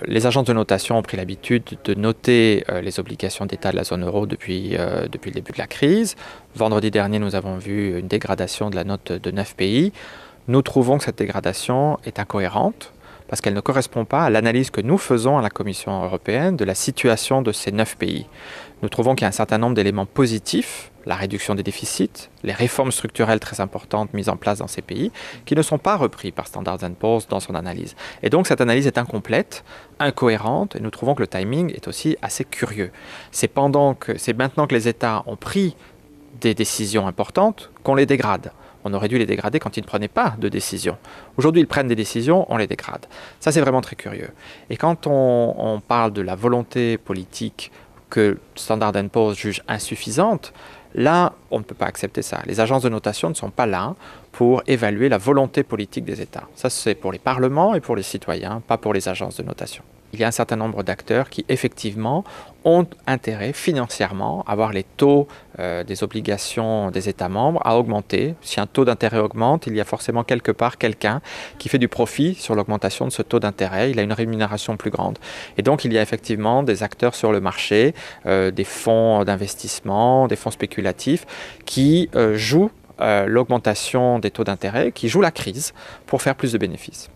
Les agences de notation ont pris l'habitude de noter les obligations d'État de la zone euro depuis le début de la crise. Vendredi dernier, nous avons vu une dégradation de la note de 9 pays. Nous trouvons que cette dégradation est incohérente parce qu'elle ne correspond pas à l'analyse que nous faisons à la Commission européenne de la situation de ces 9 pays. Nous trouvons qu'il y a un certain nombre d'éléments positifs, la réduction des déficits, les réformes structurelles très importantes mises en place dans ces pays, qui ne sont pas repris par Standard & Poor's dans son analyse. Et donc cette analyse est incomplète, incohérente, et nous trouvons que le timing est aussi assez curieux. C'est maintenant que les États ont pris des décisions importantes qu'on les dégrade. On aurait dû les dégrader quand ils ne prenaient pas de décision. Aujourd'hui, ils prennent des décisions, on les dégrade. Ça, c'est vraiment très curieux. Et quand on parle de la volonté politique que Standard & Poor's juge insuffisante, là, on ne peut pas accepter ça. Les agences de notation ne sont pas là pour évaluer la volonté politique des États. Ça, c'est pour les parlements et pour les citoyens, pas pour les agences de notation. Il y a un certain nombre d'acteurs qui, effectivement, ont intérêt financièrement à voir les taux des obligations des États membres à augmenter. Si un taux d'intérêt augmente, il y a forcément quelque part quelqu'un qui fait du profit sur l'augmentation de ce taux d'intérêt. Il a une rémunération plus grande. Et donc, il y a effectivement des acteurs sur le marché, des fonds d'investissement, des fonds spéculatifs qui jouent l'augmentation des taux d'intérêt, qui jouent la crise pour faire plus de bénéfices.